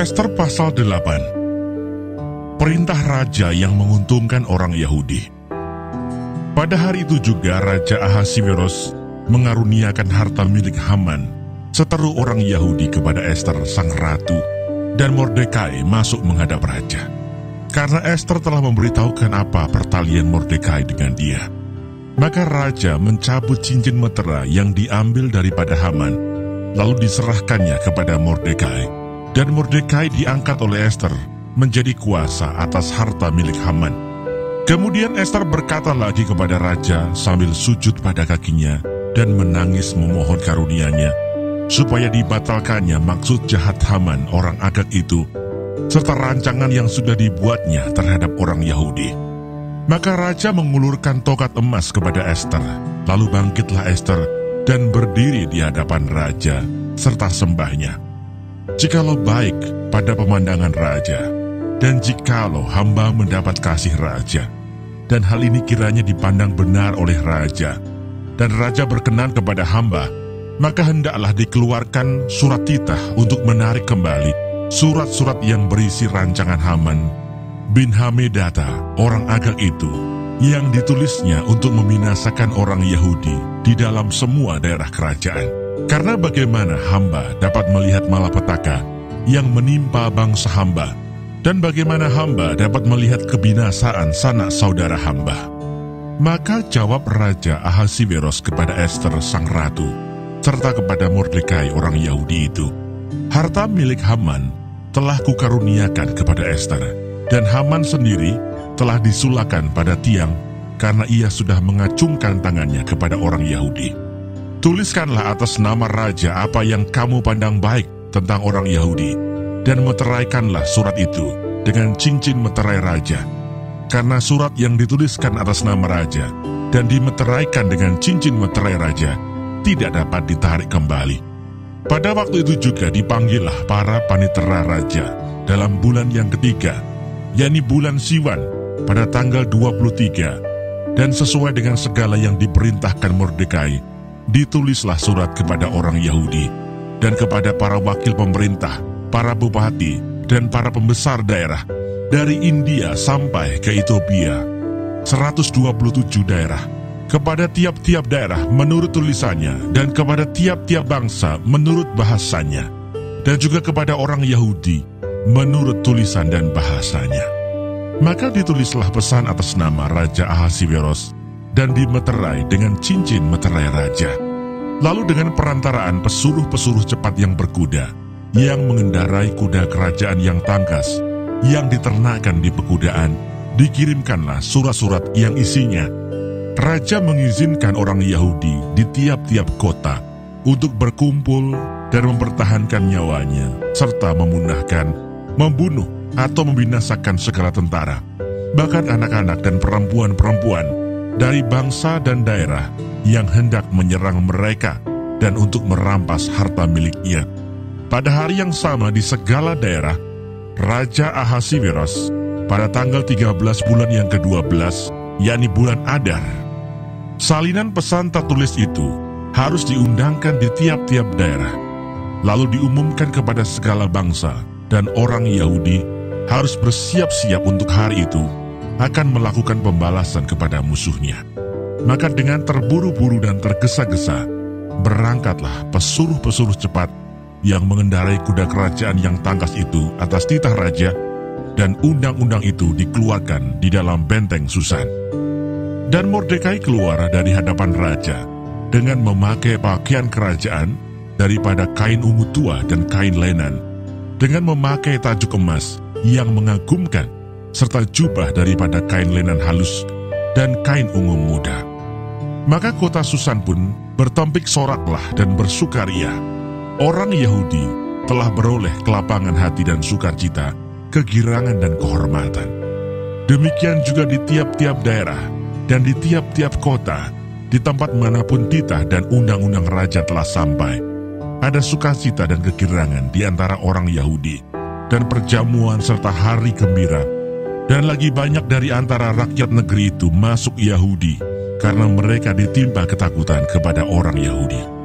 Ester pasal 8. Perintah raja yang menguntungkan orang Yahudi. Pada hari itu juga Raja Ahasiweros mengaruniakan harta milik Haman, seteru orang Yahudi, kepada Ester sang ratu, dan Mordekai masuk menghadap raja. Karena Ester telah memberitahukan apa pertalian Mordekai dengan dia, maka raja mencabut cincin metera yang diambil daripada Haman, lalu diserahkannya kepada Mordekai. Dan Mordekai diangkat oleh Ester menjadi kuasa atas harta milik Haman. Kemudian Ester berkata lagi kepada raja sambil sujud pada kakinya dan menangis memohon karunia-Nya, supaya dibatalkannya maksud jahat Haman orang Agag itu, serta rancangan yang sudah dibuatnya terhadap orang Yahudi. Maka raja mengulurkan tokat emas kepada Ester, lalu bangkitlah Ester dan berdiri di hadapan raja serta sembahnya. Jikalau baik pada pemandangan raja, dan jikalau hamba mendapat kasih raja, dan hal ini kiranya dipandang benar oleh raja, dan raja berkenan kepada hamba, maka hendaklah dikeluarkan surat titah untuk menarik kembali surat-surat yang berisi rancangan Haman bin Hamedata, orang Agag itu, yang ditulisnya untuk membinasakan orang Yahudi di dalam semua daerah kerajaan. Karena bagaimana hamba dapat melihat malapetaka yang menimpa bangsa hamba, dan bagaimana hamba dapat melihat kebinasaan sanak saudara hamba. Maka jawab Raja Ahasiweros kepada Ester sang ratu, serta kepada Mordekai orang Yahudi itu, harta milik Haman telah kukaruniakan kepada Ester, dan Haman sendiri telah disulakan pada tiang, karena ia sudah mengacungkan tangannya kepada orang Yahudi. Tuliskanlah atas nama raja apa yang kamu pandang baik tentang orang Yahudi, dan meteraikanlah surat itu dengan cincin meterai raja. Karena surat yang dituliskan atas nama raja dan dimeteraikan dengan cincin meterai raja tidak dapat ditarik kembali. Pada waktu itu juga dipanggillah para panitera raja dalam bulan yang ketiga, yakni bulan Siwan, pada tanggal 23, dan sesuai dengan segala yang diperintahkan Mordekai, ditulislah surat kepada orang Yahudi dan kepada para wakil pemerintah, para bupati, dan para pembesar daerah dari India sampai ke Ethiopia, 127 daerah, kepada tiap-tiap daerah menurut tulisannya, dan kepada tiap-tiap bangsa menurut bahasanya, dan juga kepada orang Yahudi menurut tulisan dan bahasanya. Maka ditulislah pesan atas nama Raja Ahasiweros, dan dimeterai dengan cincin meterai raja. Lalu dengan perantaraan pesuruh-pesuruh cepat yang berkuda, yang mengendarai kuda kerajaan yang tangkas, yang diternakkan di pekudaan, dikirimkanlah surat-surat yang isinya, raja mengizinkan orang Yahudi di tiap-tiap kota untuk berkumpul dan mempertahankan nyawanya, serta memunahkan, membunuh, atau membinasakan segala tentara, bahkan anak-anak dan perempuan-perempuan dari bangsa dan daerah yang hendak menyerang mereka dan untuk merampas harta miliknya. Pada hari yang sama di segala daerah, Raja Ahasiweros pada tanggal 13 bulan yang ke-12, yakni bulan Adar, salinan pesan tertulis itu harus diundangkan di tiap-tiap daerah, lalu diumumkan kepada segala bangsa, dan orang Yahudi harus bersiap-siap untuk hari itu akan melakukan pembalasan kepada musuhnya. Maka dengan terburu-buru dan tergesa-gesa, berangkatlah pesuruh-pesuruh cepat yang mengendarai kuda kerajaan yang tangkas itu atas titah raja, dan undang-undang itu dikeluarkan di dalam benteng Susan. Dan Mordekai keluar dari hadapan raja dengan memakai pakaian kerajaan daripada kain ungu tua dan kain lenan, dengan memakai tajuk emas yang mengagumkan, serta jubah daripada kain lenan halus dan kain ungu muda. Maka kota Susan pun bertempik soraklah dan bersukaria. Orang Yahudi telah beroleh kelapangan hati dan sukacita, kegirangan dan kehormatan. Demikian juga di tiap-tiap daerah dan di tiap-tiap kota, di tempat manapun titah dan undang-undang raja telah sampai, ada sukacita dan kegirangan di antara orang Yahudi, dan perjamuan serta hari gembira. Dan lagi banyak dari antara rakyat negeri itu masuk Yahudi, karena mereka ditimpa ketakutan kepada orang Yahudi.